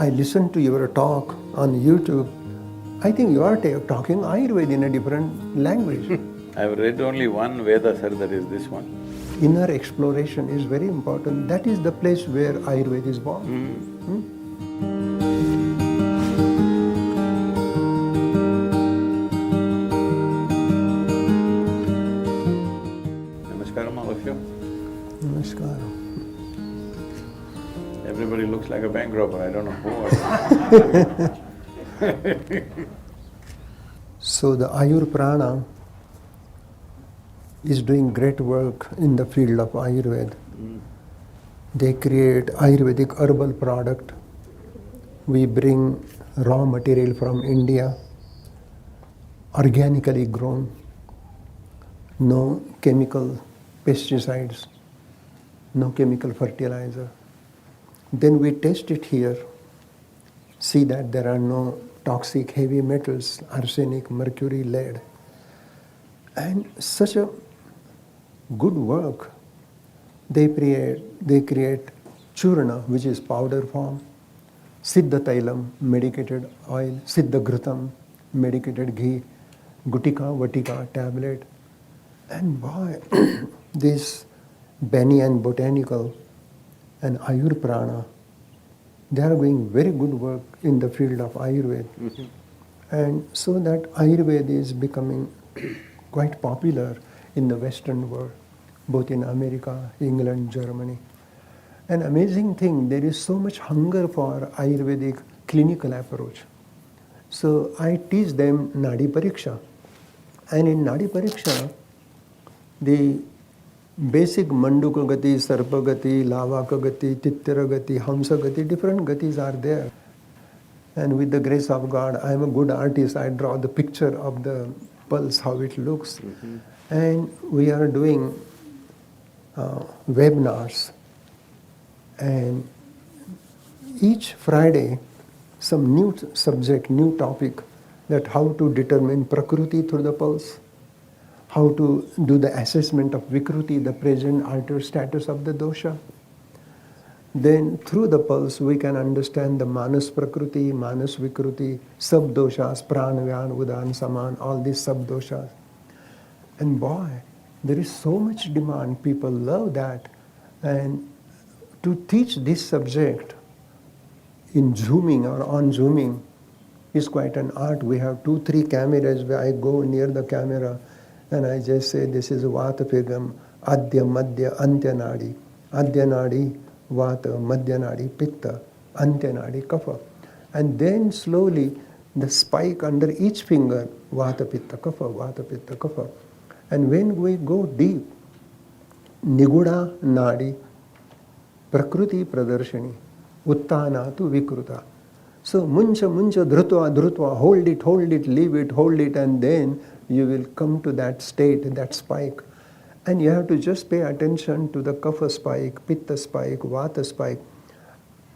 I listened to your talk on YouTube. I think you are talking Ayurveda in a different language. I've read only one Veda, sir, that is this one. Inner exploration is very important. That is the place where Ayurveda is born. Namaskaram, all of you. Namaskaram. Everybody looks like a bank robber, I don't know who or… So the Ayur Prana is doing great work in the field of Ayurveda. They create Ayurvedic herbal product. We bring raw material from India, organically grown, no chemical pesticides, no chemical fertilizer. Then we test it here, see that there are no toxic heavy metals, arsenic, mercury, lead. And such a good work. They create churna, which is powder form, siddha tailam, medicated oil, siddha ghrutam, medicated ghee, gutika, vatika, tablet. And boy, this Bani and botanical and Ayur Prana, they are doing very good work in the field of Ayurveda. And so that Ayurveda is becoming quite popular in the Western world, both in America, England, Germany. An amazing thing, there is so much hunger for Ayurvedic clinical approach. So I teach them Nadi Pariksha. And in Nadi Pariksha, the basic Manduka Gati, Sarpa Gati, Lavaka Gati, Tittira Gati, Hamsa Gati, different Gatis are there. And with the grace of God, I am a good artist. I draw the picture of the pulse, how it looks. And we are doing webinars. And each Friday, some new subject, new topic, that how to determine Prakriti through the pulse, how to do the assessment of Vikruti, the present altered status of the dosha. Then through the pulse we can understand the Manas Prakriti, Manas Vikruti, sub-doshas, Pranavyan, Udan, Saman, all these sub-doshas. And boy, there is so much demand, people love that. And to teach this subject in Zooming or on Zooming is quite an art. We have 2-3 cameras where I go near the camera and I just say, this is Vata Pigam, Adya, Madhya, Antya Nadi. Adya Nadi, Vata, Madhya Nadi, Pitta, Antya Nadi, Kapha. And then slowly the spike under each finger, Vata, Pitta, Kapha, Vata, Pitta, Kapha. And when we go deep, Niguda Nadi, Prakriti Pradarshani, Uttana tu Vikruta. So muncha, dhrutva, dhrutva, hold it, leave it, hold it, and then you will come to that state, that spike. And you have to just pay attention to the kapha spike, pitta spike, vata spike.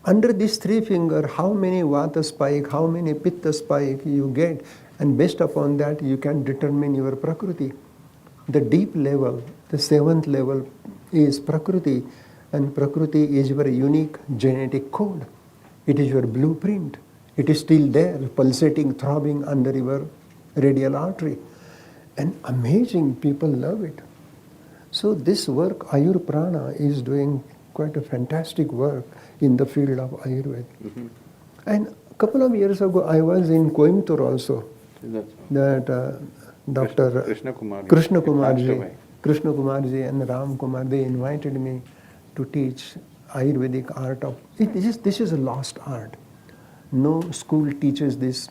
Under these 3 fingers, how many vata spike, how many pitta spike you get, and based upon that you can determine your prakriti. The deep level, the 7th level is prakriti, and prakriti is your unique genetic code. It is your blueprint. It is still there, pulsating, throbbing under your radial artery. And amazing, people love it. So this work, Ayur Prana, is doing quite a fantastic work in the field of Ayurveda. And a couple of years ago, I was in Coimbatore also. That Dr. Krishna Kumarji and Ram Kumar, they invited me to teach Ayurvedic art of… This is a lost art. No school teaches this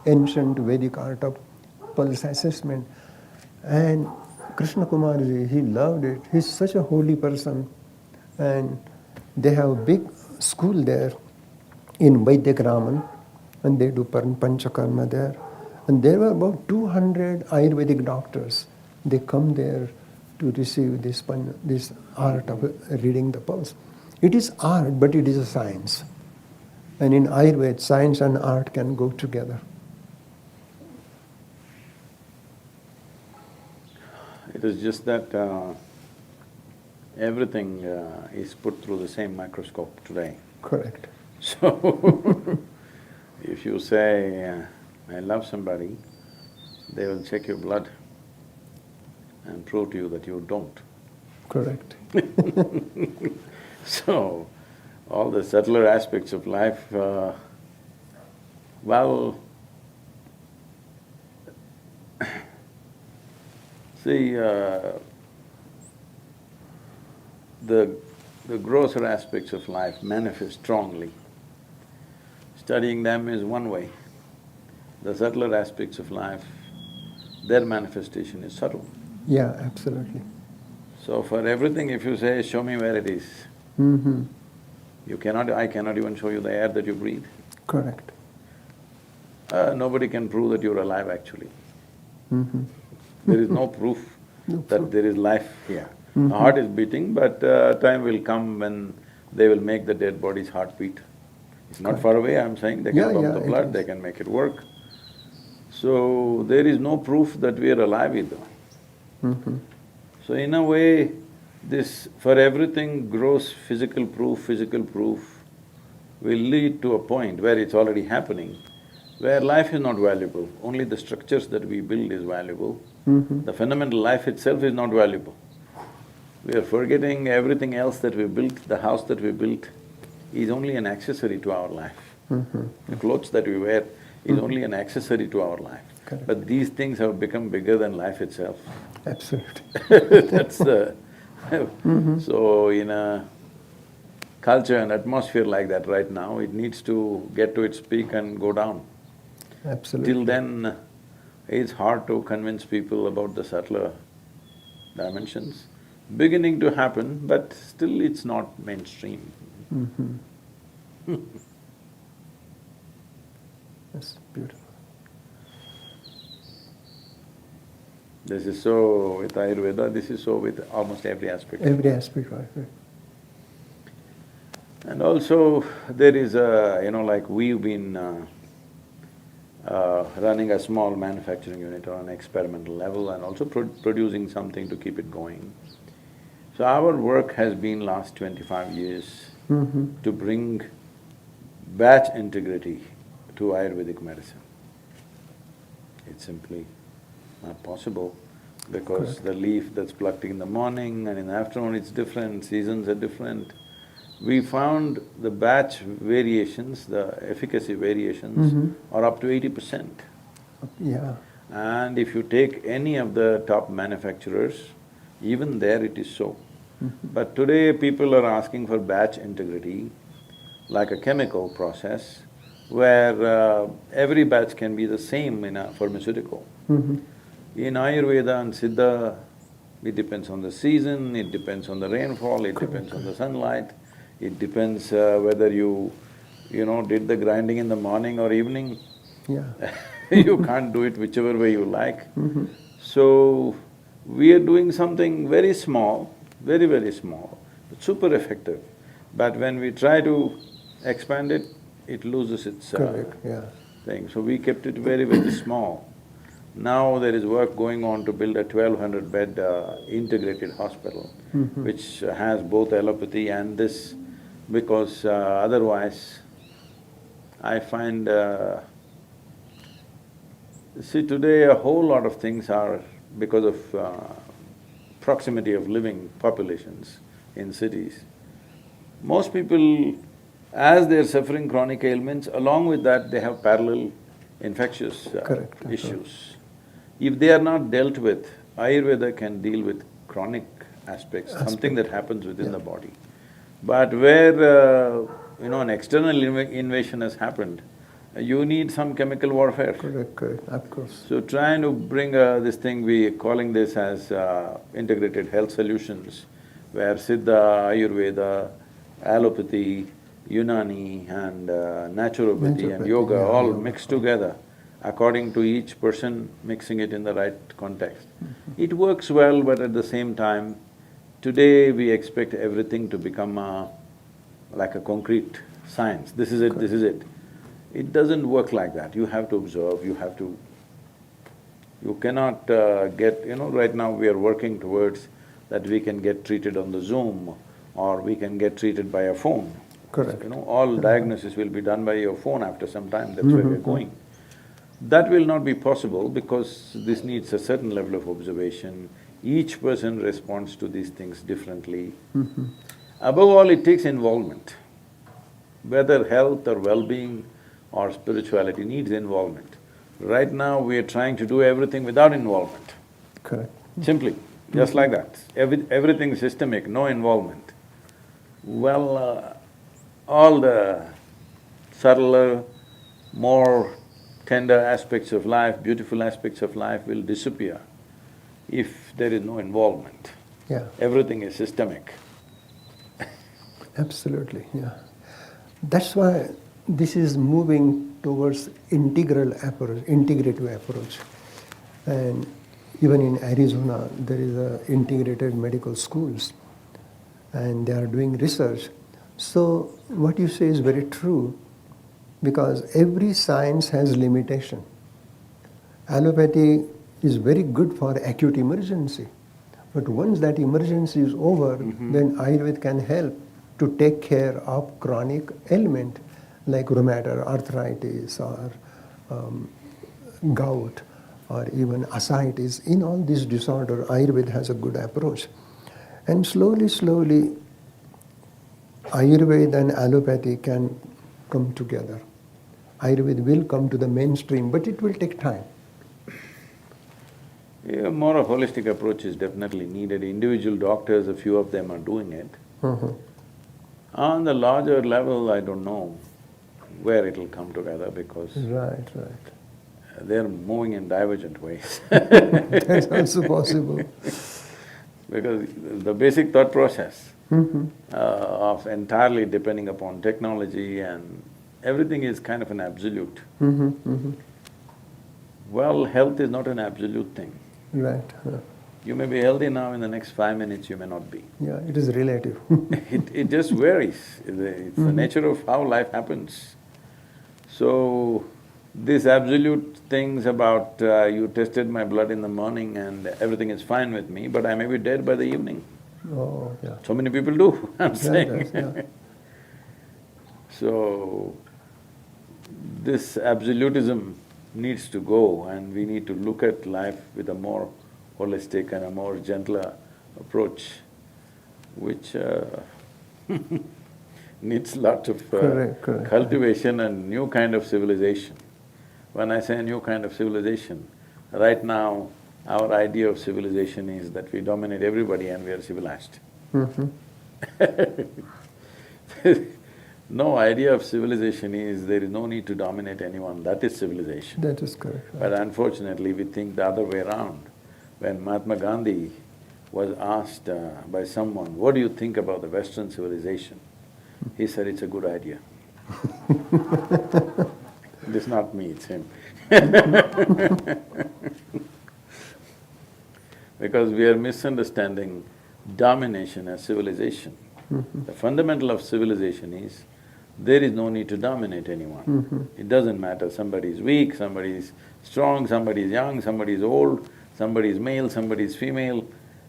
ancient Vedic art of pulse assessment. And Krishna Kumarji, he loved it. He's such a holy person. And they have a big school there in Vaidyagraman, and they do Panchakarma there. And there were about 200 Ayurvedic doctors. They come there to receive this art of reading the pulse. It is art, but it is a science. And in Ayurveda, science and art can go together. It is just that everything is put through the same microscope today. Correct. So, if you say, I love somebody, they will check your blood and prove to you that you don't. Correct. So, all the subtler aspects of life, well, see, the grosser aspects of life manifest strongly. Studying them is one way. The subtler aspects of life, their manifestation is subtle. Yeah, absolutely. So for everything, if you say, show me where it is, you cannot… I cannot even show you the air that you breathe. Correct. Nobody can prove that you're alive actually. There is no proof that there is life here. The heart is beating, but time will come when they will make the dead body's heart beat. It's not far away, I'm saying, they can pump the blood, they can make it work. So, there is no proof that we are alive either. So in a way, this… for everything gross physical proof will lead to a point where it's already happening, where life is not valuable, only the structures that we build is valuable. The fundamental life itself is not valuable. We are forgetting everything else that we built, the house that we built is only an accessory to our life. The clothes that we wear is only an accessory to our life. Correct. But these things have become bigger than life itself. Absolutely. That's the… So in a culture and atmosphere like that right now, it needs to get to its peak and go down. Absolutely. Till then, it's hard to convince people about the subtler dimensions. Beginning to happen, but still it's not mainstream. That's beautiful. This is so with Ayurveda, this is so with almost every aspect. Every aspect, right. And also, there is a… like we've been running a small manufacturing unit on an experimental level and also producing something to keep it going. So our work has been last 25 years to bring batch integrity to Ayurvedic medicine. It's simply not possible because the leaf that's plucked in the morning and in the afternoon it's different, seasons are different. We found the batch variations, the efficacy variations are up to 80%. Yeah. And if you take any of the top manufacturers, even there it is so. But today people are asking for batch integrity, like a chemical process, where every batch can be the same in a pharmaceutical. In Ayurveda and Siddha, it depends on the season, it depends on the rainfall, it depends on the sunlight, it depends whether you did the grinding in the morning or evening. Yeah. You can't do it whichever way you like. So, we are doing something very small, very, very small, but super effective. But when we try to expand it, it loses its thing. So we kept it very, very small. Now there is work going on to build a 1200-bed integrated hospital, which has both allopathy and this, because otherwise I find… see, today a whole lot of things are because of proximity of living populations in cities. Most people, as they're suffering chronic ailments, along with that they have parallel infectious issues. If they are not dealt with, Ayurveda can deal with chronic aspects, something that happens within the body. But where an external invasion has happened, you need some chemical warfare. Correct, of course. So trying to bring this thing, we are calling this as integrated health solutions, where Siddha, Ayurveda, allopathy, Unani and naturopathy and yoga all mixed together according to each person, mixing it in the right context. It works well, but at the same time, today we expect everything to become like a concrete science, this is it, this is it. It doesn't work like that, you have to observe, you have to… You cannot get… right now we are working towards that we can get treated on the Zoom or we can get treated by a phone. Correct. All diagnosis will be done by your phone after some time, that's where we're going. That will not be possible because this needs a certain level of observation. Each person responds to these things differently. Above all, it takes involvement. Whether health or well-being or spirituality needs involvement. Right now, we are trying to do everything without involvement. Correct. Simply, just like that. Everything systemic, no involvement. Well, all the subtler, more tender aspects of life, beautiful aspects of life will disappear if there is no involvement. Yeah. Everything is systemic. Absolutely, yeah. That's why this is moving towards integral approach, integrative approach. And even in Arizona, there is a integrated medical schools, and they are doing research. So what you say is very true, because every science has limitation. Allopathy is very good for acute emergency, but once that emergency is over, then Ayurveda can help to take care of chronic ailment like rheumatoid arthritis or gout or even ascites. In all these disorders, Ayurveda has a good approach. And slowly, slowly, Ayurveda and allopathy can come together. Ayurveda will come to the mainstream, but it will take time. Yeah, more of holistic approach is definitely needed. Individual doctors, a few of them are doing it. On the larger level, I don't know where it'll come together because Right. they're moving in divergent ways. That's also possible. Because the basic thought process of entirely depending upon technology and everything is kind of an absolute. Well, health is not an absolute thing. Right. You may be healthy now, in the next 5 minutes you may not be. Yeah, it is relative. It just varies, it's the nature of how life happens. So, these absolute things about you tested my blood in the morning and everything is fine with me, but I may be dead by the evening. Oh, yeah. So many people do, I'm saying. Yeah. So, this absolutism needs to go and we need to look at life with a more holistic and a more gentler approach, which needs lot of Correct. cultivation and new kind of civilization. When I say new kind of civilization, right now our idea of civilization is that we dominate everybody and we are civilized. No, idea of civilization is there is no need to dominate anyone, that is civilization. That is correct. But unfortunately, we think the other way around. When Mahatma Gandhi was asked by someone, what do you think about the Western civilization? He said, it's a good idea. This is not me, it's him. Because we are misunderstanding domination as civilization. The fundamental of civilization is, there is no need to dominate anyone. It doesn't matter, somebody is weak, somebody is strong, somebody is young, somebody is old, somebody is male, somebody is female.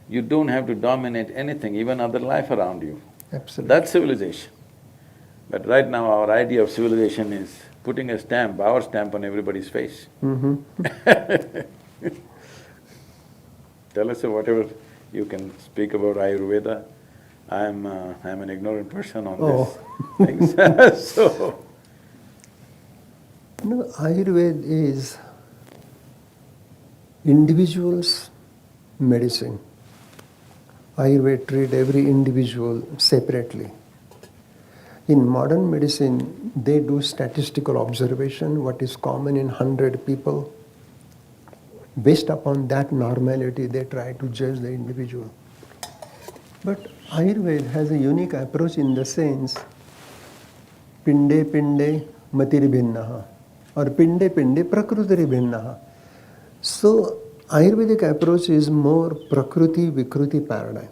You don't have to dominate anything, even other life around you. Absolutely. That's civilization. But right now our idea of civilization is putting a stamp, our stamp on everybody's face. Tell us whatever you can speak about Ayurveda. I'm an ignorant person on this things. So… No, Ayurveda is individual's medicine. Ayurveda treats every individual separately. In modern medicine, they do statistical observation, what is common in 100 people. Based upon that normality, they try to judge the individual. But Ayurveda has a unique approach in the sense, pinde pinde matiri bhinnaha or pinde pinde prakrutiri bhinnaha. So, Ayurvedic approach is more prakriti vikruti paradigm.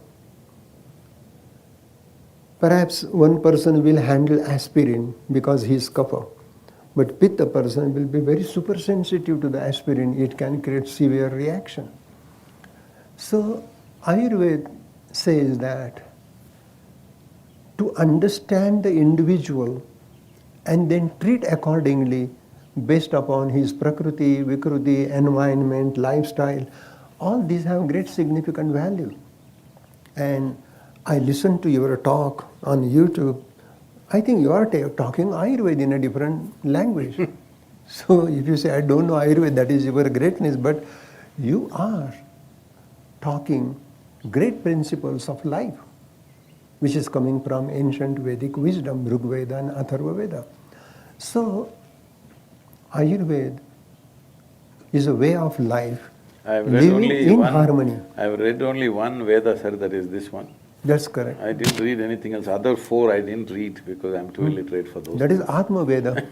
Perhaps one person will handle aspirin because he is kapha, but pitta person will be very super sensitive to the aspirin, it can create severe reaction. So, Ayurveda says that to to understand the individual and then treat accordingly based upon his prakriti, vikruti, environment, lifestyle. All these have great significant value. And I listened to your talk on YouTube. I think you are talking Ayurveda in a different language. So if you say, I don't know Ayurveda, that is your greatness, but you are talking great principles of life, which is coming from ancient Vedic wisdom, Rig Veda and Atharva Veda. So Ayurveda is a way of life, I've read living only in one. harmony. I've read only one Veda, sir, that is this one. That's correct. I didn't read anything else. Other four I didn't read because I'm too illiterate for those. That is Atma Veda.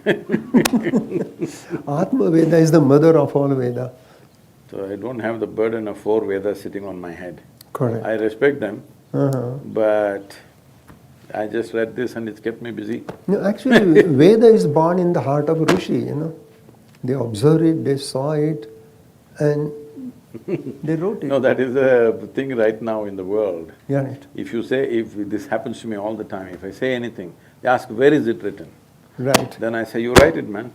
Atma Veda is the mother of all Veda. So I don't have the burden of four Vedas sitting on my head. Correct. I respect them, Uh-huh. but I just read this and it's kept me busy. No, actually, Veda is born in the heart of Rishi. They observed it, they saw it, and they wrote it. No, that is a thing right now in the world. Yeah, right. If you say, if this happens to me all the time, if I say anything, they ask, where is it written? Right. Then I say, you write it, man.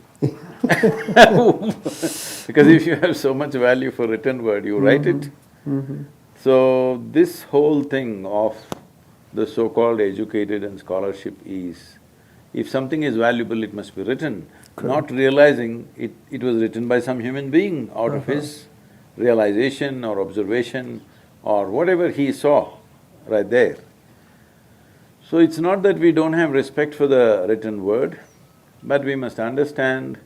Because if you have so much value for written word, you write it. Mm-hmm. So, this whole thing of the so-called educated and scholarship is, if something is valuable, it must be written, not realizing it was written by some human being out of his realization or observation or whatever he saw right there. So it's not that we don't have respect for the written word, but we must understand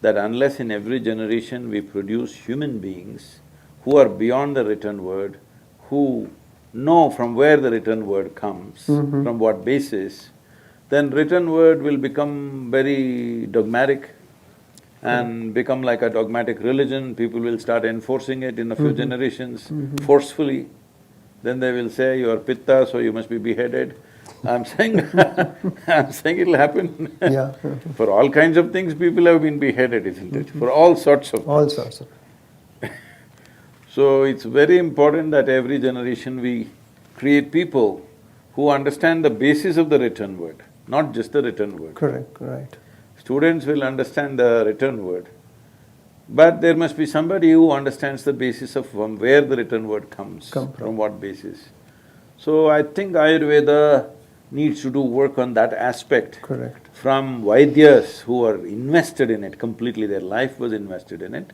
that unless in every generation we produce human beings who are beyond the written word, who know from where the written word comes, from what basis, then written word will become very dogmatic and become like a dogmatic religion. People will start enforcing it in a few generations forcefully. Then they will say, you are pitta, so you must be beheaded. I'm saying I'm saying it'll happen. Yeah. For all kinds of things, people have been beheaded, isn't it? For all sorts of All sorts of. So it's very important that every generation we create people who understand the basis of the written word, not just the written word. Correct, right. Students will understand the written word, but there must be somebody who understands the basis of from where the written word comes, from what basis. So I think Ayurveda needs to do work on that aspect. Correct. From Vaidyas who are invested in it completely, their life was invested in it.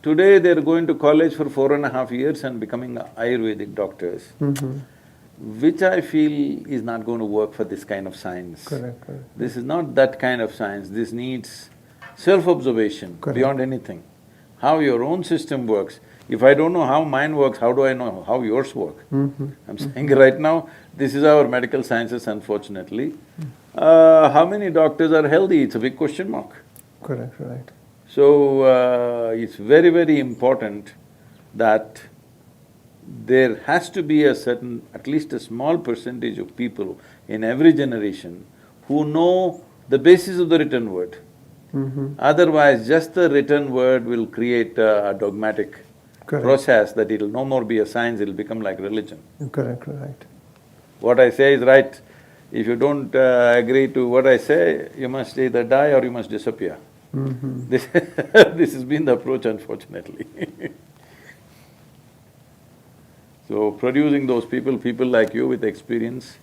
Today they're going to college for 4.5 years and becoming Ayurvedic doctors, which I feel is not going to work for this kind of science. Correct, correct. This is not that kind of science, this needs self-observation beyond anything. How your own system works. If I don't know how mine works, how do I know how yours work? I'm saying right now, this is our medical sciences, unfortunately. How many doctors are healthy? It's a big question mark. Correct, right. So, it's very, very important that there has to be a certain, at least a small percentage of people in every generation who know the basis of the written word. Otherwise, just the written word will create a dogmatic process that it'll no more be a science, it'll become like religion. Correct, right. What I say is right. If you don't agree to what I say, you must either die or you must disappear. This this has been the approach, unfortunately. So producing those people like you with experience,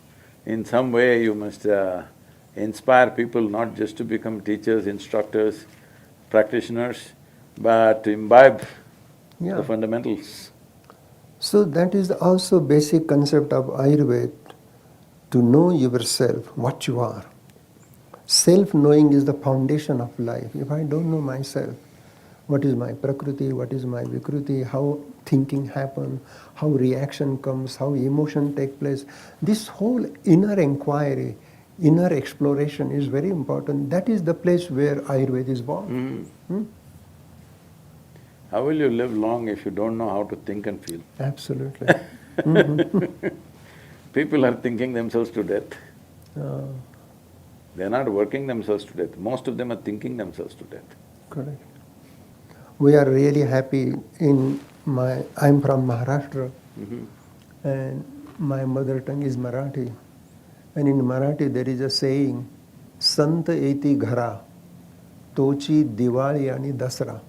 in some way you must inspire people not just to become teachers, instructors, practitioners, but to imbibe the fundamentals. So that is also basic concept of Ayurveda, to know yourself, what you are. Self-knowing is the foundation of life. If I don't know myself, what is my prakriti, what is my vikruti, how thinking happens, how reaction comes, how emotion take place, this whole inner inquiry, inner exploration is very important. That is the place where Ayurveda is born. How will you live long if you don't know how to think and feel? Absolutely. People are thinking themselves to death. They're not working themselves to death. Most of them are thinking themselves to death. Correct. We are really happy I'm from Maharashtra and my mother tongue is Marathi. And in Marathi there is a saying, Sant eti ghara, tochi Diwali ani Dasra.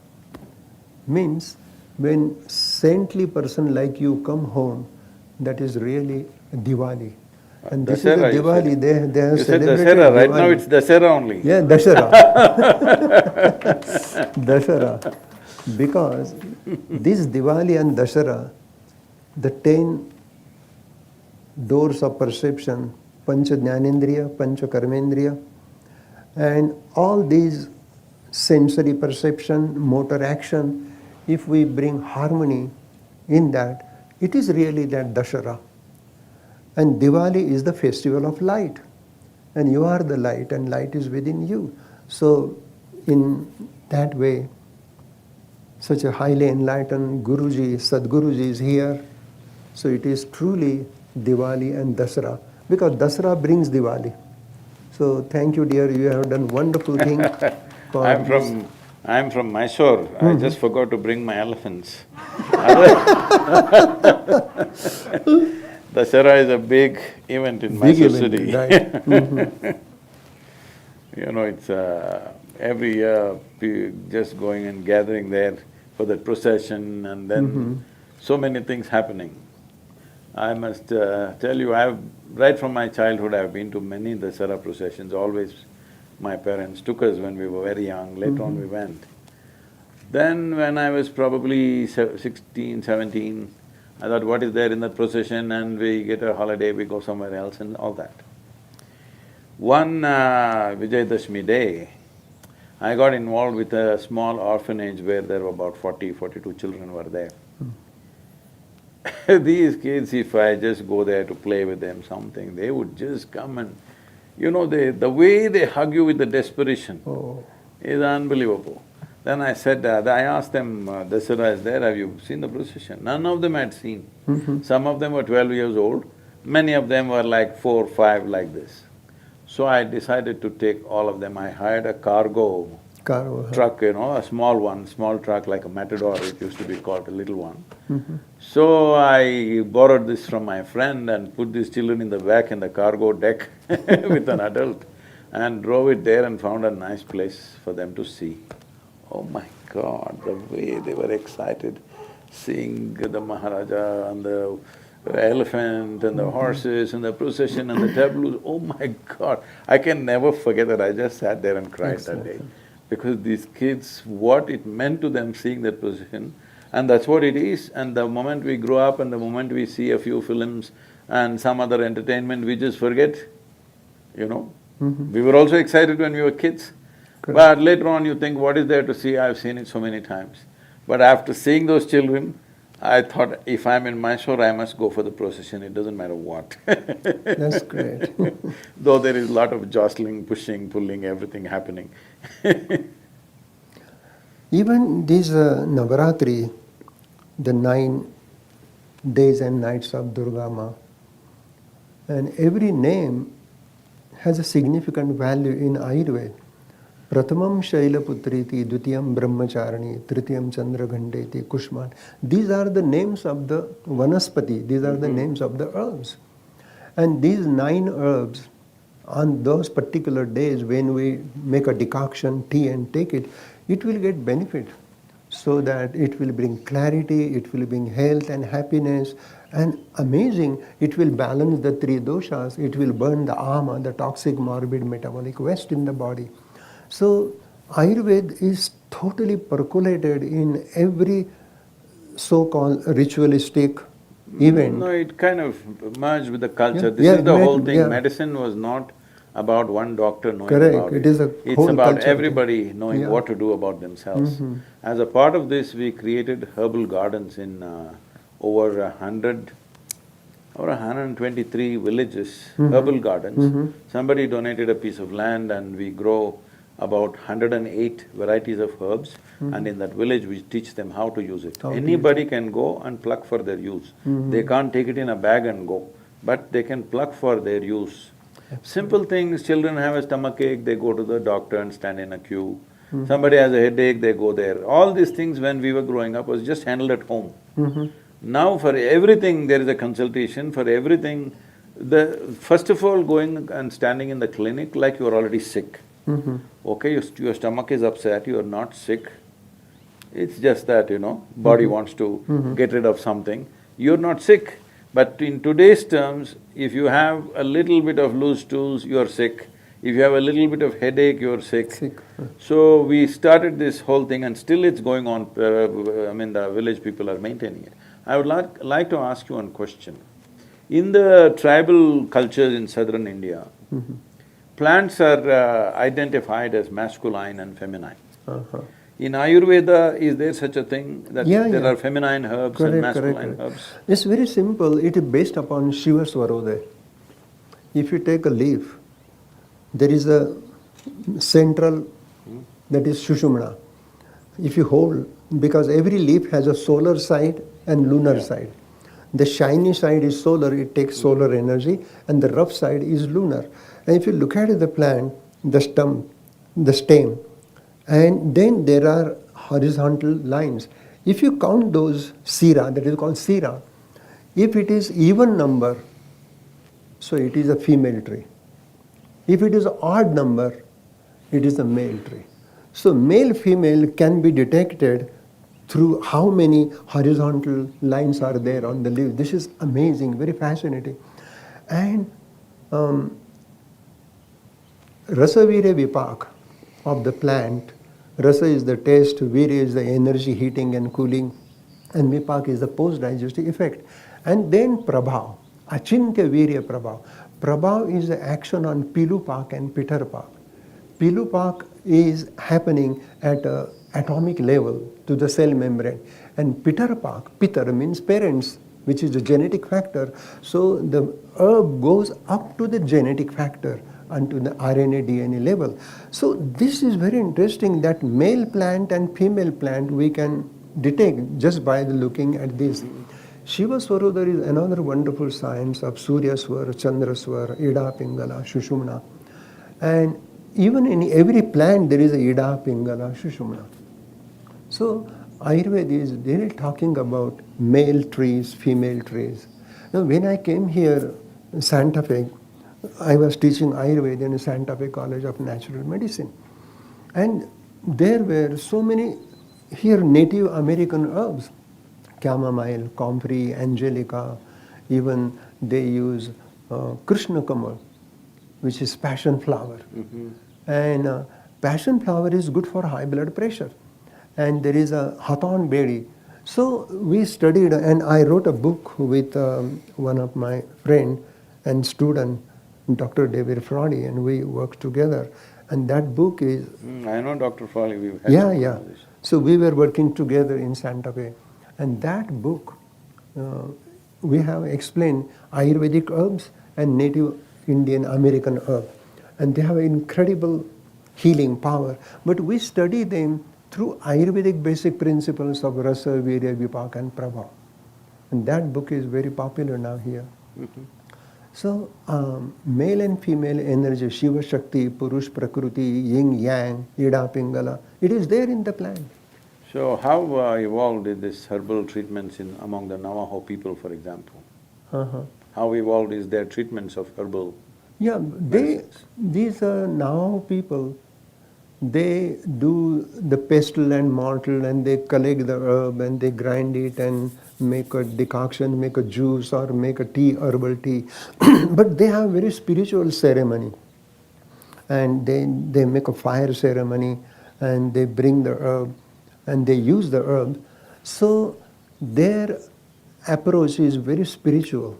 Means when saintly person like you come home, that is really Diwali. And this Dasera, is a Diwali, they have you said celebrated Dasera, right Diwali. now it's Dasera only. Yeah, Dashara. Dashara. Because this Diwali and Dashara, the 10 doors of perception, Pancha Jnanendriya, Pancha Karmendriya, and all these sensory perception, motor action, if we bring harmony in that, it is really that Dashara. And Diwali is the festival of light. And you are the light, and light is within you. So, in that way, such a highly enlightened Guruji, Sadhguruji is here. So it is truly Diwali and Dasara, because Dasara brings Diwali. So thank you, dear. You have done wonderful thing. I'm from Mysore. I just forgot to bring my elephants. Dasara is a big event in Mysore city. Right. You know, it's every year just going and gathering there for the procession, and then so many things happening. I must tell you, right from my childhood I've been to many Dasara processions. Always my parents took us when we were very young, later on we went. Then when I was probably 16, 17, I thought, what is there in that procession, and we get a holiday, we go somewhere else and all that. One Vijayadashmi day, I got involved with a small orphanage where there were about 42 children were there. These kids, if I just go there to play with them something, they would just come and… You know, the way they hug you with the desperation is unbelievable. Then I said, I asked them, Dasara is there, have you seen the procession? None of them had seen. Some of them were 12 years old, many of them were like 4, 5 like this. So I decided to take all of them. I hired a cargo truck, you know, a small truck like a matador, it used to be called, a little one. So I borrowed this from my friend and put these children in the back in the cargo deck with an adult and drove it there and found a nice place for them to see. Oh my God, the way they were excited seeing the Maharaja and the elephant and the horses and the procession and the tableaus, oh my God! I can never forget that. I just sat there and cried that day. Because these kids, what it meant to them seeing that procession, and that's what it is. And the moment we grow up and the moment we see a few films and some other entertainment, we just forget, you know. We were also excited when we were kids. But later on you think, what is there to see? I've seen it so many times. But after seeing those children, I thought, if I'm in Mysore, I must go for the procession, it doesn't matter what. That's great. Though there is a lot of jostling, pushing, pulling, everything happening. Even this Navaratri, the 9 days and nights of Durga Ma, and every name has a significant value in Ayurveda. Pratamam Shailaputriti, Dutiyam Brahmacharani, Tritiyam Chandraghandeti, Kushman. These are the names of the Vanaspati, these are the names of the herbs. And these 9 herbs, on those particular days when we make a decoction, tea and take it, it will get benefit. So that it will bring clarity, it will bring health and happiness, and amazing, it will balance the 3 doshas, it will burn the ama, the toxic morbid metabolic waste in the body. So, Ayurveda is totally percolated in every so-called ritualistic event. No, it kind of merged with the culture. This is the whole thing. Medicine was not about one doctor knowing about it. It's about everybody knowing what to do about themselves. As a part of this, we created herbal gardens in over 123 villages, herbal gardens. Somebody donated a piece of land and we grow about 108 varieties of herbs, and in that village we teach them how to use it. Anybody can go and pluck for their use. They can't take it in a bag and go, but they can pluck for their use. Simple things, children have a stomachache, they go to the doctor and stand in a queue. Somebody has a headache, they go there. All these things when we were growing up was just handled at home. Now for everything there is a consultation, for everything First of all, going and standing in the clinic like you are already sick. Okay, your stomach is upset, you are not sick. It's just that, body wants to get rid of something. You're not sick. But in today's terms, if you have a little bit of loose stools, you're sick. If you have a little bit of headache, you're sick. So we started this whole thing and still it's going on, the village people are maintaining it. I would like to ask you one question. In the tribal cultures in southern India, plants are identified as masculine and feminine. In Ayurveda, is there such a thing that there are feminine herbs and masculine herbs? It's very simple, it is based upon Shiva Swaroday. If you take a leaf, there is a central, that is Shushumna. If you hold, because every leaf has a solar side and lunar side. The shiny side is solar, it takes solar energy, and the rough side is lunar. And if you look at the plant, the stem, and then there are horizontal lines. If you count those sira, that is called sira, if it is even number, so it is a female tree. If it is odd number, it is a male tree. So male-female can be detected through how many horizontal lines are there on the leaf. This is amazing, very fascinating. And rasa virya vipak of the plant. Rasa is the taste, virya is the energy, heating and cooling, and vipak is the post-digestive effect. And then prabhav, achintya virya prabhav. Prabhav is the action on pilupak and pitharpak. Pilupak is happening at an atomic level to the cell membrane, and pitharpak, pitar means parents, which is the genetic factor. So the herb goes up to the genetic factor onto the RNA, DNA level. So this is very interesting that male plant and female plant we can detect just by looking at this. Shiva Swarodhar is another wonderful science of Surya Swar, Chandra Swar, Ida, Pingala, Shushumna. And even in every plant there is a Ida, Pingala, Shushumna. So Ayurveda is really talking about male trees, female trees. Now when I came here in Santa Fe, I was teaching Ayurveda in Santa Fe College of Natural Medicine. And there were so many here Native American herbs, chamomile, comfrey, angelica, even they use Krishna Kamal, which is passion flower. And passion flower is good for high blood pressure. And there is a Hathon Bedi. So we studied, and I wrote a book with one of my friend and student, Dr. David Fraudy, and we worked together. And that book is... I know Dr. Fraudy, we've had Yeah. So we were working together in Santa Fe. And that book, we have explained Ayurvedic herbs and Native Indian American herbs. And they have incredible healing power. But we study them through Ayurvedic basic principles of Rasa, Virya, Vipak and Prabha. And that book is very popular now here. So, male and female energy, Shiva Shakti, Purush Prakriti, Yin Yang, Ida Pingala, it is there in the plant. So how evolved is this herbal treatments among the Navajo people, for example? How evolved is their treatments of herbal medicines? These Navajo people, they do the pestle and mortar and they collect the herb and they grind it and make a decoction, make a juice or make a tea, herbal tea. But they have very spiritual ceremony. And they make a fire ceremony and they bring the herb and they use the herb. So their approach is very spiritual.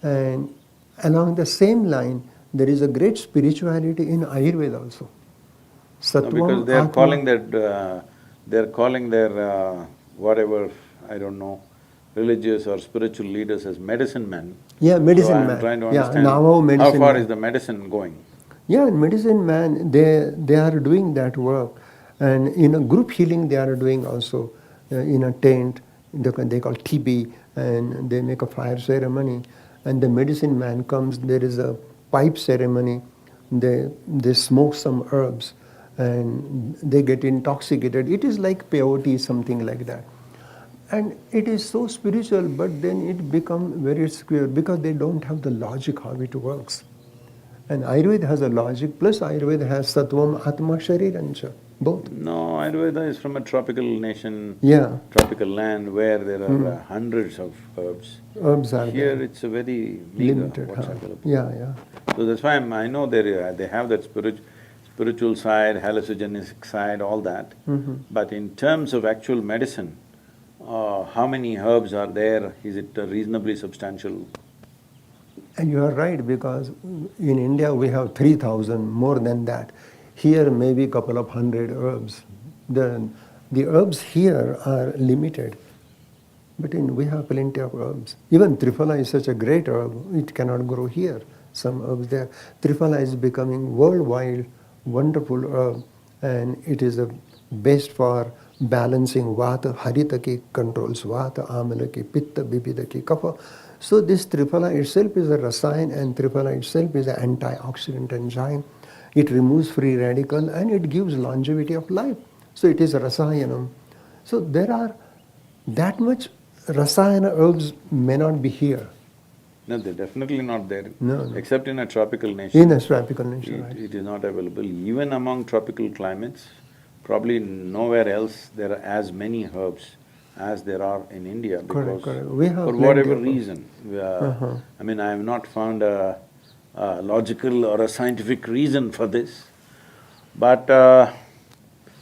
And along the same line, there is a great spirituality in Ayurveda also. Because they are calling their whatever, I don't know, religious or spiritual leaders as medicine men. Yeah, medicine man. man. I'm trying to understand how far is the medicine going? Yeah, medicine man, they are doing that work. And in a group healing they are doing also in a tent, they call TB, and they make a fire ceremony. And the medicine man comes, there is a pipe ceremony, they smoke some herbs and they get intoxicated. It is like peyote, something like that. And it is so spiritual, but then it becomes very square because they don't have the logic how it works. And Ayurveda has a logic, plus Ayurveda has Sattvam, Atma, Sharirancha, both. No, Ayurveda is from a tropical nation, Yeah, tropical land where there are hundreds of herbs. herbs are Here there. it's a very meager Limited, what's huh? available. Yeah, yeah. So that's why I know they have that spiritual side, hallucinogenic side, all that. But in terms of actual medicine, how many herbs are there? Is it reasonably substantial? And you are right, because in India we have 3,000, more than that. Here maybe a couple of hundred herbs. The herbs here are limited, but we have plenty of herbs. Even Triphala is such a great herb, it cannot grow here. Some herbs there. Triphala is becoming worldwide wonderful herb, and it is the best for balancing Vata. Haritaki controls Vata, Amalaki, Pitta, Bipidaki, Kapha. So this Triphala itself is a rasayan, and Triphala itself is an antioxidant enzyme. It removes free radical and it gives longevity of life. So it is a rasayanam. So there are that much rasayana herbs may not be here. No, they're definitely not there. No. Except in a tropical nation. In a tropical nation, right? It is not available. Even among tropical climates, probably nowhere else there are as many herbs as there are in India, because Correct. We have for plenty whatever of reason, I mean, I have not found a logical or a scientific reason for this, but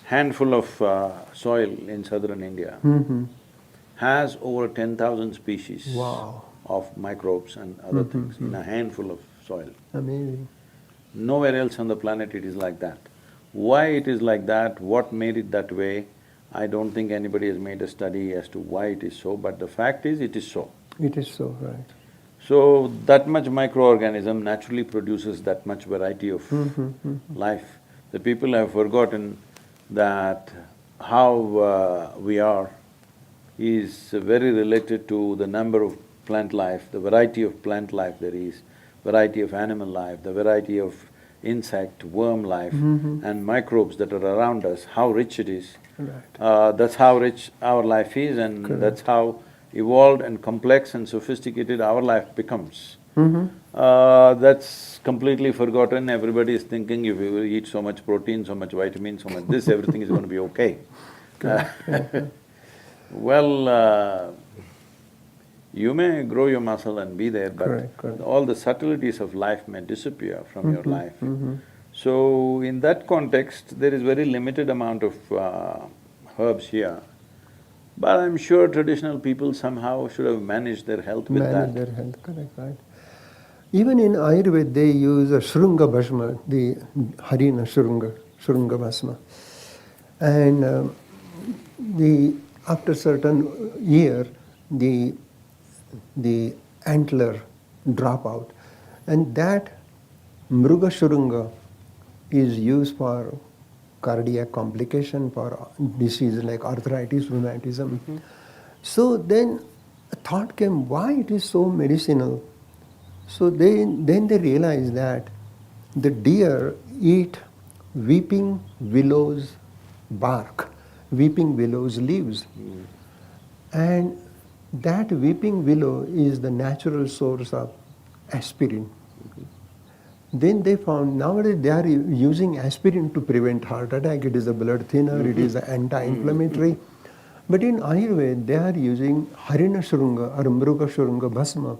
handful of soil in southern India has over 10,000 species Wow. of microbes and other things in a handful of soil. Amazing. Nowhere else on the planet it is like that. Why it is like that, what made it that way, I don't think anybody has made a study as to why it is so, but the fact is it is so. It is so, right. So, that much microorganism naturally produces that much variety of life. The people have forgotten that how we are is very related to the number of plant life, the variety of plant life there is, variety of animal life, the variety of insect, worm life and microbes that are around us, how rich it is. Right. That's how rich our life is, and that's how evolved and complex and sophisticated our life becomes. That's completely forgotten. Everybody is thinking if you eat so much protein, so much vitamin, so much this, everything is going to be okay. Well, you may grow your muscle and be there, but Correct. all the subtleties of life may disappear from your life. So, in that context, there is very limited amount of herbs here. But I'm sure traditional people somehow should have managed their health with that. Manage their health, correct, right. Even in Ayurveda, they use a Shrunga Bhasma, the Harina Shrunga Bhasma. And after certain year, the antler drop out. And that Mruga Shrunga is used for cardiac complication, for disease like arthritis, rheumatism. So then a thought came, why it is so medicinal? So then they realized that the deer eat weeping willow's bark, weeping willow's leaves. And that weeping willow is the natural source of aspirin. Then they found nowadays they are using aspirin to prevent heart attack. It is a blood thinner, it is an anti-inflammatory. But in Ayurveda, they are using Harina Shrunga or Mruga Shrunga Bhasma.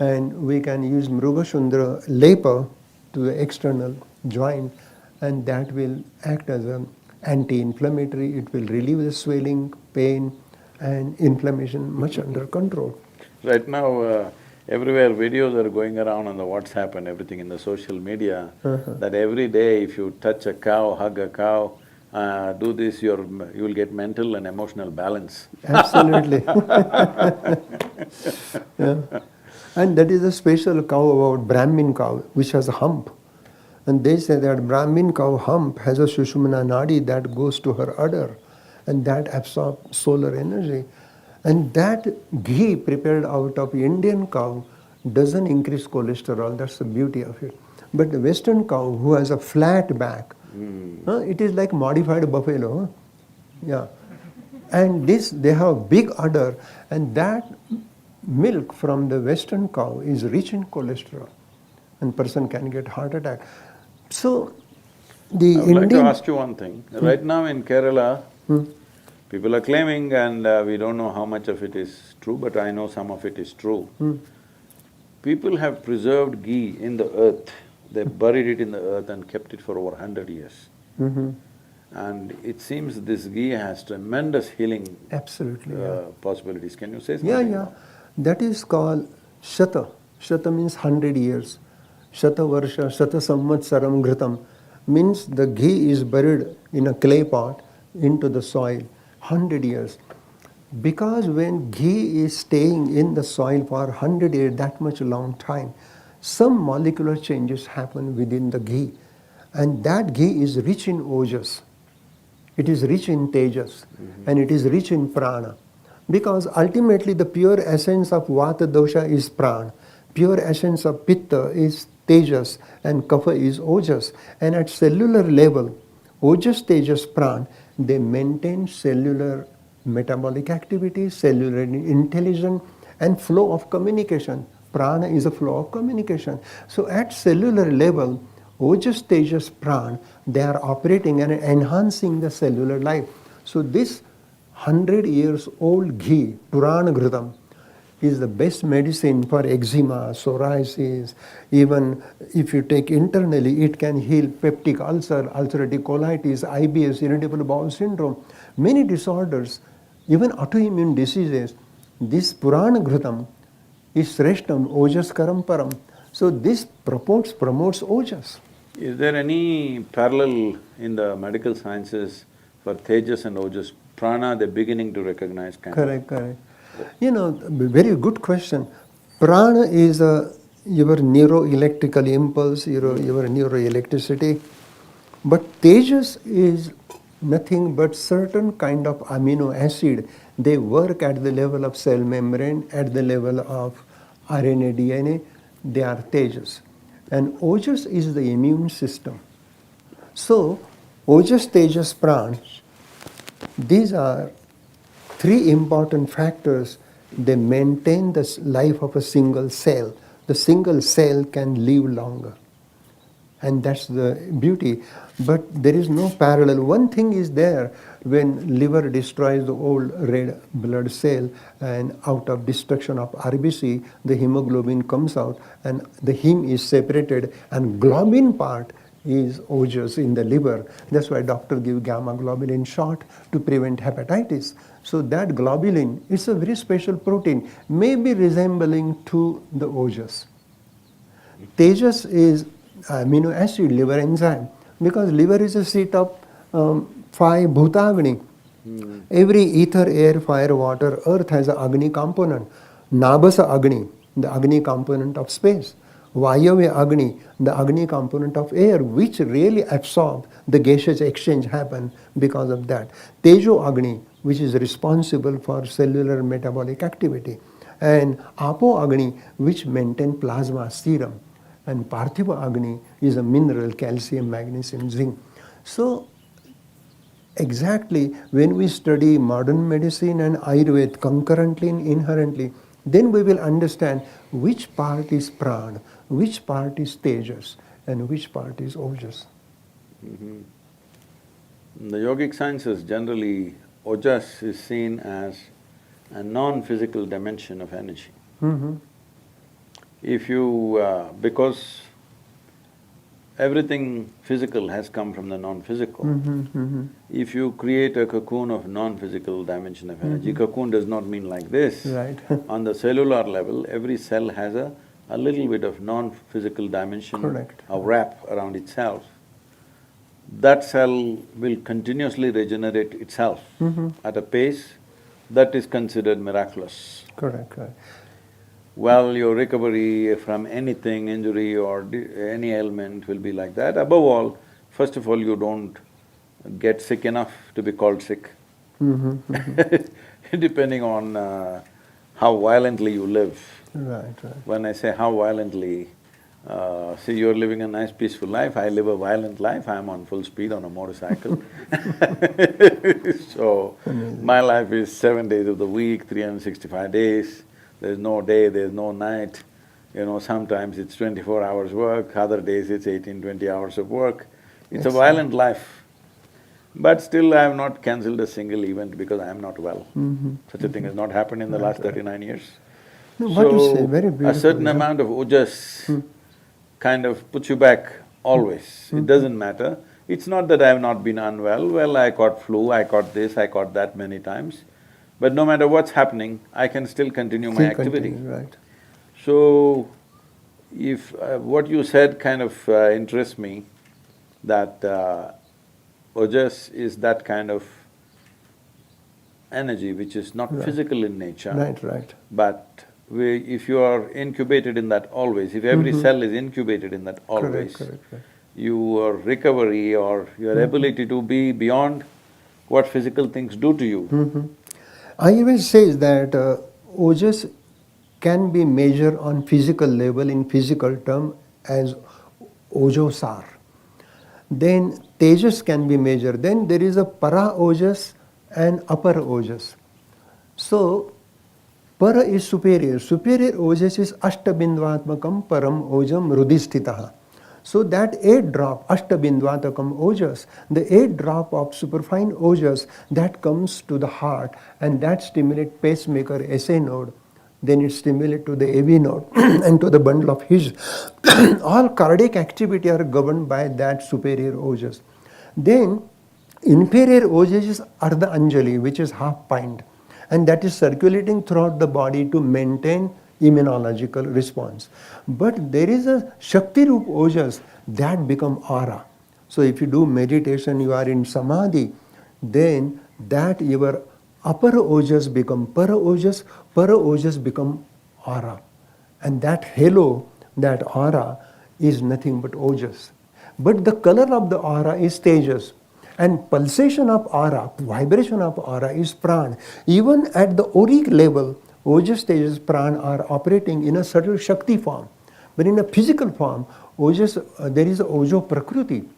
And we can use Mruga Shrunga Lepa to the external joint, and that will act as an anti-inflammatory. It will relieve the swelling, pain, and inflammation much under control. Right now, everywhere videos are going around on the WhatsApp and everything in the social media, that every day if you touch a cow, hug a cow, do this, you will get mental and emotional balance. Absolutely. Yeah. And that is a special cow about Brahmin cow, which has a hump. And they say that Brahmin cow hump has a Sushumna Nadi that goes to her udder, and that absorbs solar energy. And that ghee prepared out of Indian cow doesn't increase cholesterol, that's the beauty of it. But the Western cow who has a flat back, it is like modified buffalo. Yeah. And this, they have big udder, and that milk from the western cow is rich in cholesterol, and person can get heart attack. So the I would like to Indian… ask you one thing. Right now in Kerala, people are claiming, and we don't know how much of it is true, but I know some of it is true. People have preserved ghee in the earth. They buried it in the earth and kept it for over 100 years. And it seems this ghee has tremendous healing Absolutely, possibilities. Can you say something yeah. about That is called Shata. Shata means 100 years. Shata Varsha, Shata Samvatsaram Ghritam means the ghee is buried in a clay pot into the soil, 100 years. Because when ghee is staying in the soil for 100 years, that much long time, some molecular changes happen within the ghee. And that ghee is rich in ojas. It is rich in tejas, and it is rich in prana. Because ultimately the pure essence of vata dosha is prana, pure essence of pitta is tejas, and kapha is ojas. And at cellular level, ojas, tejas, prana, they maintain cellular metabolic activity, cellular intelligence, and flow of communication. Prana is a flow of communication. So at cellular level, ojas, tejas, prana, they are operating and enhancing the cellular life. So this 100 years old ghee, Purana Ghritam, is the best medicine for eczema, psoriasis. Even if you take internally, it can heal peptic ulcer, ulcerative colitis, IBS, irritable bowel syndrome, many disorders, even autoimmune diseases. This Purana Ghritam is Sreshtam, Ojas Karam Param. So this promotes Ojas. Is there any parallel in the medical sciences for Tejas and Ojas? Prana, they're beginning to recognize kind of. Correct. Very good question. Prana is your neuroelectrical impulse, your neuroelectricity. But Tejas is nothing but certain kind of amino acid. They work at the level of cell membrane, at the level of RNA, DNA. They are Tejas. And Ojas is the immune system. So, Ojas, Tejas, Prana, these are three important factors. They maintain the life of a single cell. The single cell can live longer. And that's the beauty. But there is no parallel. One thing is there, when liver destroys the old red blood cell, and out of destruction of RBC, the hemoglobin comes out and the heme is separated, and globin part is ojas in the liver. That's why doctors give gamma globulin shot to prevent hepatitis. So that globulin is a very special protein, maybe resembling to the ojas. Tejas is amino acid, liver enzyme, because liver is a seat of 5 bhutagni. Every ether, air, fire, water, earth has a Agni component. Nabasa Agni, the Agni component of space. Vayavya Agni, the Agni component of air, which really absorb the gaseous exchange happen because of that. Tejo Agni, which is responsible for cellular metabolic activity. And Apo Agni, which maintain plasma serum. And Parthiva Agni is a mineral, calcium, magnesium, zinc. So exactly when we study modern medicine and Ayurveda concurrently and inherently, then we will understand which part is prana, which part is tejas, and which part is ojas. In the yogic sciences, generally, ojas is seen as a non-physical dimension of energy. If you… because everything physical has come from the non-physical. If you create a cocoon of non-physical dimension of energy, cocoon does not mean like this. Right. On the cellular level, every cell has a little bit of non-physical dimension Correct. of wrap around itself. That cell will continuously regenerate itself at a pace that is considered miraculous. Correct. Well, your recovery from anything, injury or any ailment will be like that. Above all, first of all, you don't get sick enough to be called sick. Depending on how violently you live. Right. When I say how violently, See, you're living a nice peaceful life, I live a violent life, I'm on full speed on a motorcycle. So, my life is 7 days of the week, 365 days, there's no day, there's no night. You know, sometimes it's 24 hours work, other days it's 18, 20 hours of work. It's a violent life. But still I have not cancelled a single event because I am not well. Such a thing has not happened in the last 39 years. No, what you say, very beautiful. A certain amount of ojas kind of puts you back always. It doesn't matter. It's not that I have not been unwell, well, I caught flu, I caught this, I caught that many times. But no matter what's happening, I can still continue my activity. Right. So, if what you said kind of interests me, that ojas is that kind of energy which is not physical in nature. Right. But if you are incubated in that always, if every cell is incubated in that always, Correct. your recovery or your ability to be beyond what physical things do to you. Ayurveda says that ojas can be measured on physical level in physical term as ojosar. Then tejas can be measured. Then there is a para ojas and upper ojas. So, para is superior. Superior ojas is ashtabindvatmakam param ojam rudhistitaha. So that 8 drop, ashtabindvatakam ojas, the 8 drop of superfine ojas that comes to the heart and that stimulate pacemaker SA node, then it stimulates to the AV node and to the bundle of His. All cardiac activity are governed by that superior ojas. Then inferior ojas is Ardha Anjali, which is half pint, and that is circulating throughout the body to maintain immunological response. But there is a Shakti Rup ojas that become aura. So if you do meditation, you are in samadhi, then that your upper ojas become para ojas become aura. And that halo, that aura is nothing but ojas. But the color of the aura is tejas. And pulsation of aura, vibration of aura is prana. Even at the auric level, ojas, tejas, prana are operating in a subtle Shakti form. But in a physical form, ojas, there is a ojo prakriti.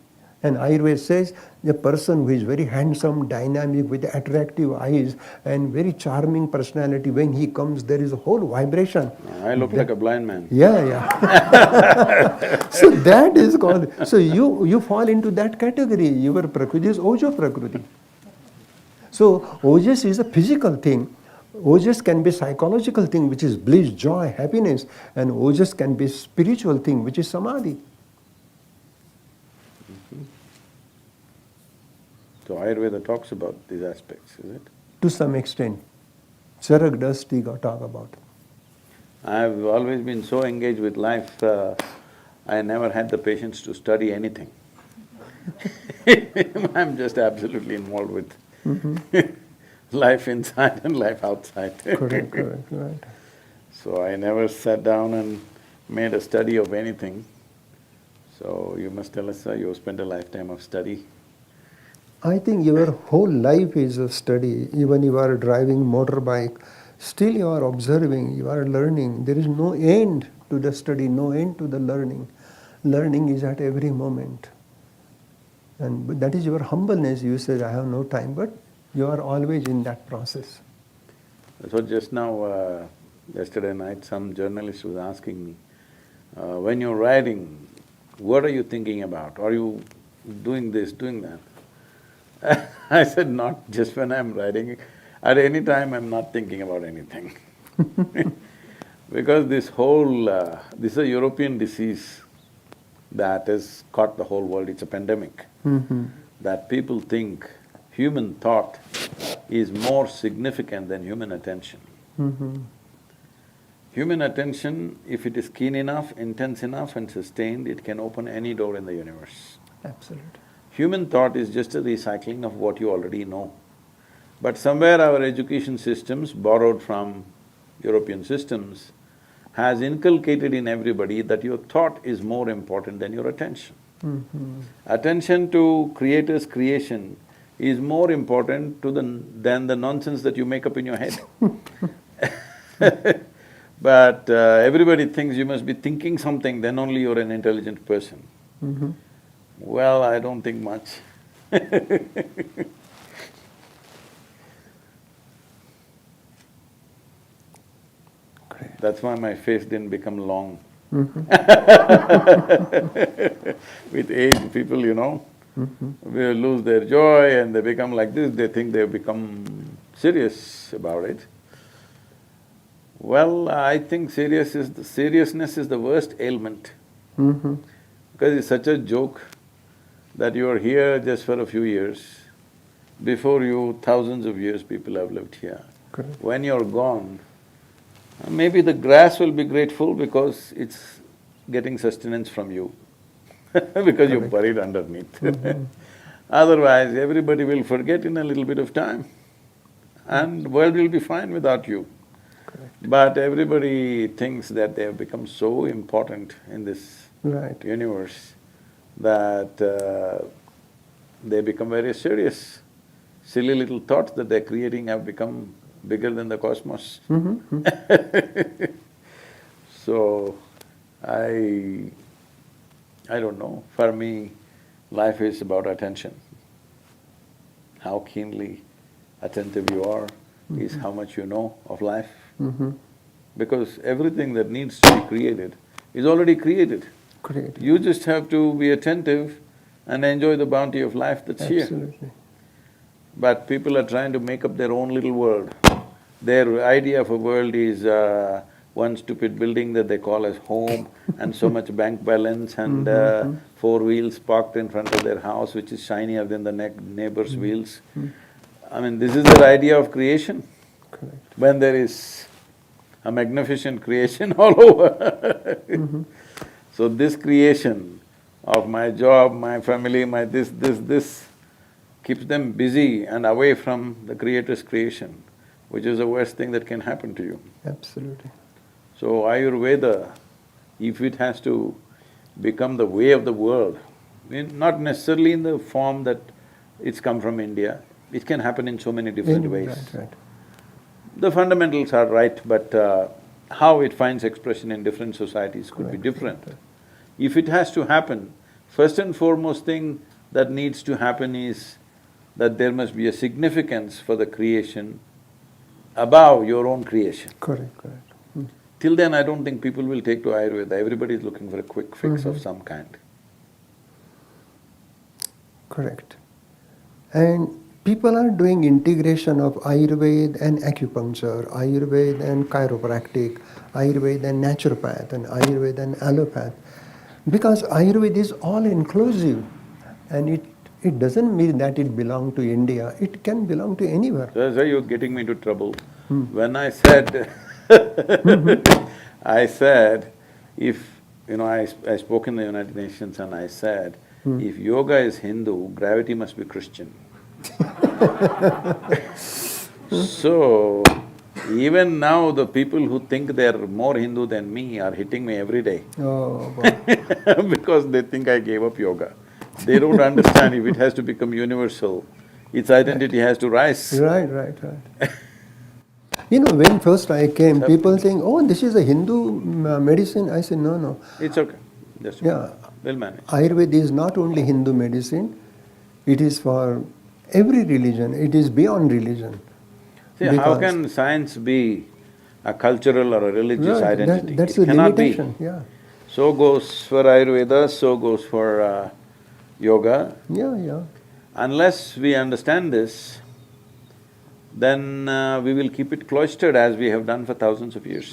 And Ayurveda says the person who is very handsome, dynamic, with attractive eyes and very charming personality, when he comes, there is a whole vibration. I look like a blind man. Yeah. So that is called, so you fall into that category. Your prakriti is ojo prakriti. So ojas is a physical thing. Ojas can be psychological thing, which is bliss, joy, happiness, and ojas can be spiritual thing, which is samadhi. So Ayurveda talks about these aspects, is it? To some extent. Charak does talk about. I've always been so engaged with life, I never had the patience to study anything. I'm just absolutely involved with life inside and life outside. Correct, right. So I never sat down and made a study of anything. So you must tell us, you spent a lifetime of study. I think your whole life is a study. Even you are driving motorbike, still you are observing, you are learning. There is no end to the study, no end to the learning. Learning is at every moment. And that is your humbleness. You said, I have no time, but you are always in that process. So just now, yesterday night, some journalist was asking me, when you're writing, what are you thinking about? Are you doing this, doing that? I said, not just when I'm writing, at any time I'm not thinking about anything. Because this whole… this is a European disease that has caught the whole world, it's a pandemic. That people think human thought is more significant than human attention. Human attention, if it is keen enough, intense enough and sustained, it can open any door in the universe. Absolutely. Human thought is just a recycling of what you already know. But somewhere our education systems, borrowed from European systems, has inculcated in everybody that your thought is more important than your attention. Attention to Creator's creation is more important than the nonsense that you make up in your head. But everybody thinks you must be thinking something, then only you're an intelligent person. Well, I don't think much. Great. That's why my face didn't become long. With age, people, will lose their joy and they become like this, they think they've become serious about it. Well, I think seriousness is the worst ailment. Because it's such a joke that you are here just for a few years. Before you, thousands of years people have lived here. Correct. When you're gone, maybe the grass will be grateful because it's getting sustenance from you because you're buried underneath. Otherwise, everybody will forget in a little bit of time and the world will be fine without you. Correct. But everybody thinks that they have become so important in this Right. universe that they become very serious. Silly little thoughts that they're creating have become bigger than the cosmos. So, I don't know, for me, life is about attention. How keenly attentive you are is how much you know of life. Because everything that needs to be created is already created. Great. You just have to be attentive and enjoy the bounty of life that's here. Absolutely. But people are trying to make up their own little world. Their idea of a world is one stupid building that they call as home and so much bank balance and 4 wheels parked in front of their house which is shinier than the neighbor's wheels. I mean, this is their idea of creation. Correct. When there is a magnificent creation all over. So this creation of my job, my family, my this keeps them busy and away from the Creator's creation, which is the worst thing that can happen to you. Absolutely. So Ayurveda, if it has to become the way of the world, not necessarily in the form that it's come from India, it can happen in so many different ways. Right, right. The fundamentals are right, but how it finds expression in different societies could be Correct, different. right. If it has to happen, first and foremost thing that needs to happen is that there must be a significance for the creation above your own creation. Correct, correct. Till then, I don't think people will take to Ayurveda, everybody is looking for a quick fix of some kind. Correct. And people are doing integration of Ayurveda and acupuncture, Ayurveda and chiropractic, Ayurveda and naturopath, and Ayurveda and allopath. Because Ayurveda is all-inclusive and it doesn't mean that it belongs to India, it can belong to anywhere. So that's why you're getting me into trouble. When I said I said, if… I spoke in the United Nations and I said, if yoga is Hindu, gravity must be Christian. So, even now the people who think they're more Hindu than me are hitting me every day. Oh, wow. Because they think I gave up yoga. They don't understand if it has to become universal, its identity has to rise. Right, right, right. When first I came, people saying, oh, this is a Hindu medicine. I said, no, no. It's okay, just Yeah. we'll manage. Ayurveda is not only Hindu medicine, it is for every religion, it is beyond religion. See, how can science be a cultural or a religious Right, identity? that's It a cannot be. limitation, yeah. So goes for Ayurveda, so goes for yoga. Yeah, yeah. Unless we understand this, then we will keep it cloistered as we have done for thousands of years.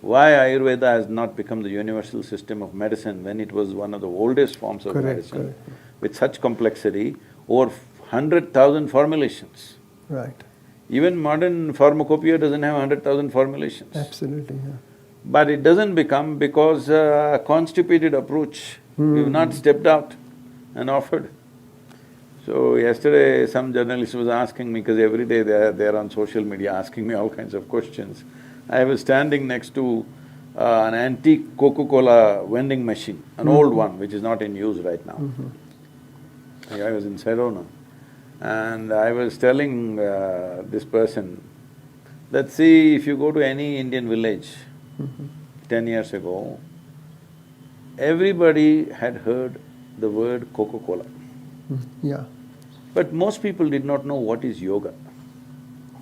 Why Ayurveda has not become the universal system of medicine when it was one of the oldest forms of Correct, medicine, correct. with such complexity, over 100,000 formulations. Right. Even modern pharmacopoeia doesn't have 100,000 formulations. Absolutely, yeah. But it doesn't become because a constipated approach, we've not stepped out and offered. So yesterday some journalist was asking me, because every day they're on social media asking me all kinds of questions. I was standing next to an antique Coca-Cola vending machine, an old one which is not in use right now. I was in Sedona and I was telling this person, That see, if you go to any Indian village 10 years ago, everybody had heard the word Coca-Cola. Yeah. But most people did not know what is yoga.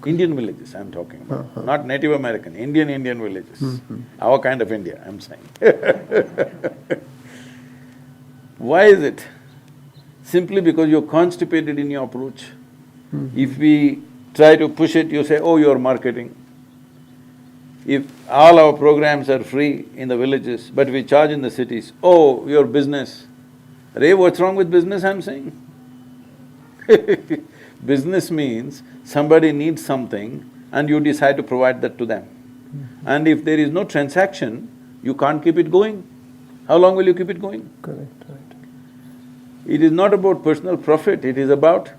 Indian villages I'm talking about, not Native American, Indian villages. Our kind of India, I'm saying. Why is it? Simply because you're constipated in your approach. If we try to push it, you say, oh, you're marketing. If all our programs are free in the villages, but we charge in the cities, oh, your business. Ray, what's wrong with business, I'm saying? Business means somebody needs something and you decide to provide that to them. And if there is no transaction, you can't keep it going. How long will you keep it going? Correct, right. It is not about personal profit, it is about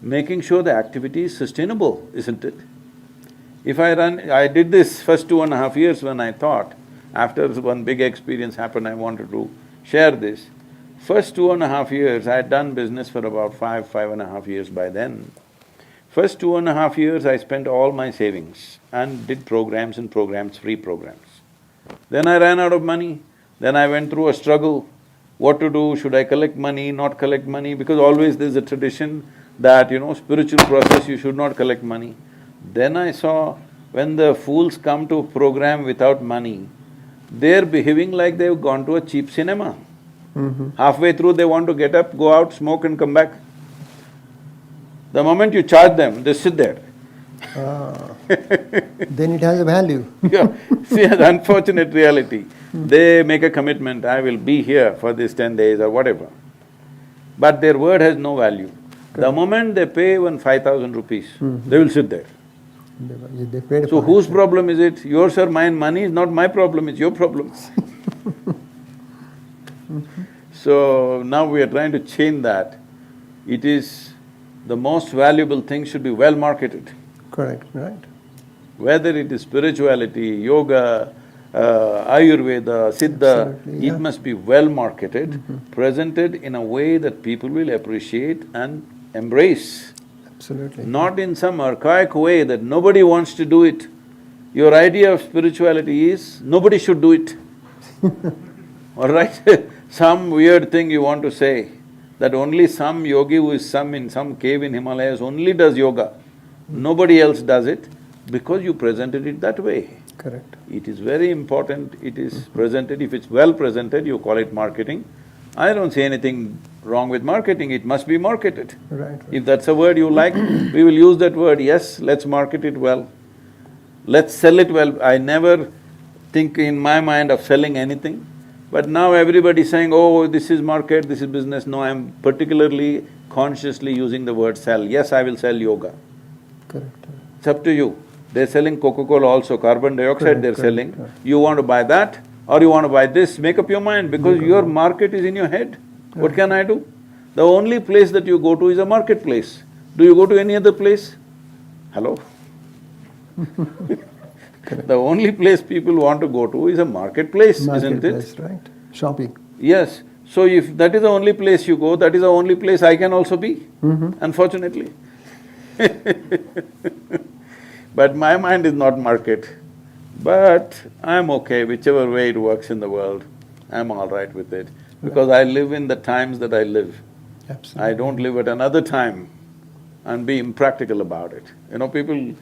making sure the activity is sustainable, isn't it? If I did this first 2.5 years when I thought, after one big experience happened, I wanted to share this. First 2.5 years, I had done business for about 5.5 years by then. First 2.5 years, I spent all my savings and did programs and programs, free programs. Then I ran out of money, then I went through a struggle, what to do, should I collect money, not collect money, because always there's a tradition that, spiritual process, you should not collect money. Then I saw when the fools come to a program without money, they're behaving like they've gone to a cheap cinema. Halfway through they want to get up, go out, smoke and come back. The moment you charge them, they sit there. Then it has a value. Yeah, see, the unfortunate reality. They make a commitment, I will be here for these 10 days or whatever. But their word has no value. The moment they pay even 5,000 rupees, they will sit there. They paid So for whose it. problem is it? Yours or mine? Money is not my problem, it's your problem. So now we are trying to change that. It is… the most valuable thing should be well marketed. Correct, right. Whether it is spirituality, yoga, Ayurveda, siddha, Absolutely, it yeah. must be well marketed, presented in a way that people will appreciate and embrace. Absolutely. Not in some archaic way that nobody wants to do it. Your idea of spirituality is, nobody should do it. All right? Some weird thing you want to say, that only some yogi who is in some cave in Himalayas only does yoga. Nobody else does it, because you presented it that way. Correct. It is very important, it is presented, if it's well presented, you call it marketing. I don't see anything wrong with marketing, it must be marketed. Right. If that's a word you like, we will use that word, yes, let's market it well. Let's sell it well. I never think in my mind of selling anything, but now everybody is saying, oh, this is market, this is business. No, I'm particularly consciously using the word sell. Yes, I will sell yoga. Correct. It's up to you. They're selling Coca-Cola also, carbon dioxide Correct, they're correct, selling. correct. You want to buy that or you want to buy this, make up your mind, because your market is in your head. What can I do? The only place that you go to is a marketplace. Do you go to any other place? Hello? The only place people want to go to is a marketplace, isn't it? Marketplace, right. Shopping. Yes. So if that is the only place you go, that is the only place I can also be, unfortunately. But my mind is not market. But I'm okay, whichever way it works in the world, I'm all right with it. Because I live in the times that I live. Absolutely. I don't live at another time and be impractical about it. People…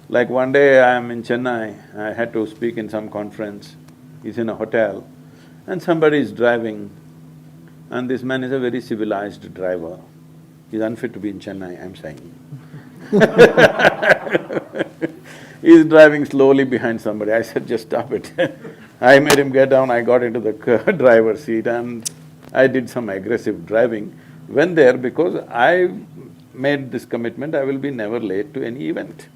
like one day I'm in Chennai, I had to speak in some conference, he's in a hotel, and somebody is driving, and this man is a very civilized driver. He's unfit to be in Chennai, I'm saying. He's driving slowly behind somebody. I said, just stop it. I made him get down, I got into the driver's seat and I did some aggressive driving. Went there because I made this commitment, I will be never late to any event.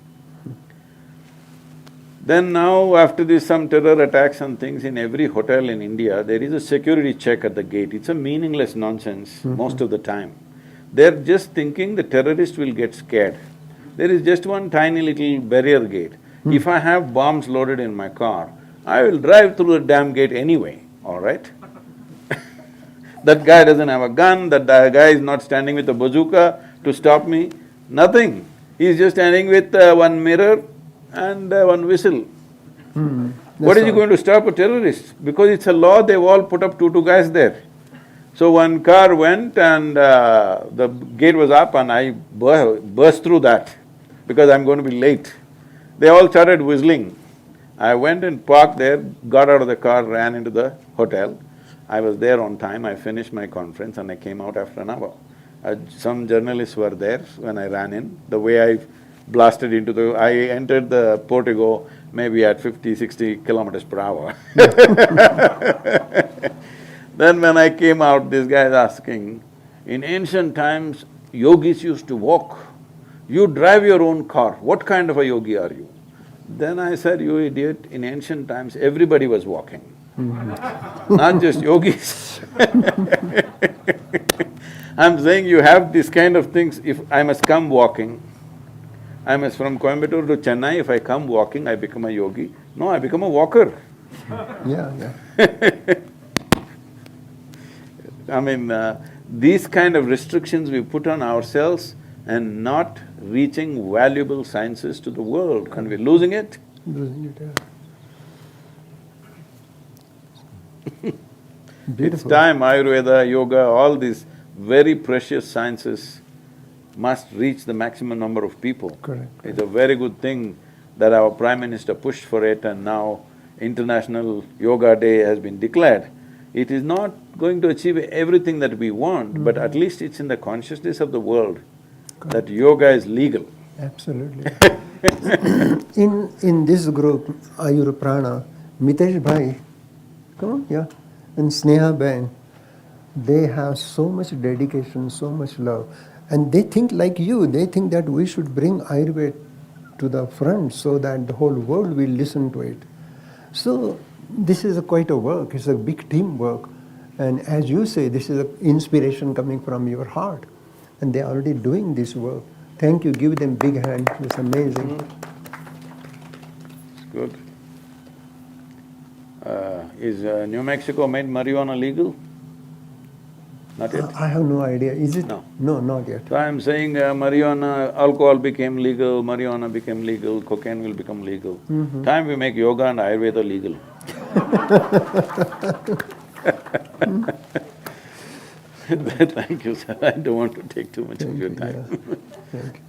Then now, after this some terror attacks and things in every hotel in India, there is a security check at the gate. It's a meaningless nonsense most of the time. They're just thinking the terrorist will get scared. There is just one tiny little barrier gate. If I have bombs loaded in my car, I will drive through the damn gate anyway, all right? That guy doesn't have a gun, that guy is not standing with a bazooka to stop me, nothing. He's just standing with one mirror and one whistle. What That's is he all. going to stop a terrorist? Because it's a law, they've all put up two guys there. So one car went and the gate was up and I burst through that because I'm going to be late. They all started whistling. I went and parked there, got out of the car, ran into the hotel. I was there on time, I finished my conference and I came out after an hour. Some journalists were there when I ran in. The way I blasted into I entered the portico maybe at 50, 60 kilometers per hour. Then when I came out, this guy is asking, in ancient times, yogis used to walk. You drive your own car, what kind of a yogi are you? Then I said, you idiot, in ancient times, everybody was walking. Not just yogis. I'm saying you have these kind of things, if I must come walking, I must from Coimbatore to Chennai, if I come walking, I become a yogi. No, I become a walker. Yeah. I mean, these kind of restrictions we put on ourselves and not reaching valuable sciences to the world, and we're losing it. Losing it, yeah. It's Beautiful. time Ayurveda, yoga, all these very precious sciences must reach the maximum number of people. Correct. It's a very good thing that our Prime Minister pushed for it and now International Yoga Day has been declared. It is not going to achieve everything that we want, but at least it's in the consciousness of the world that yoga is legal. Absolutely. In this group, Ayur Prana, Mitesh Bhai, come on, yeah, and Sneha Ben, they have so much dedication, so much love, and they think like you. They think that we should bring Ayurveda to the front so that the whole world will listen to it. So this is quite a work. It's a big teamwork, and as you say, this is an inspiration coming from your heart, and they are already doing this work. Thank you. Give them big hand. It's amazing. It's good. Is New Mexico made marijuana legal? Not yet? I have no idea. Is it? No. No, not yet. So I'm saying marijuana, alcohol became legal, marijuana became legal, cocaine will become legal. Time we make yoga and Ayurveda legal. Thank you, sir. I don't want to take too much of your time. Thank you.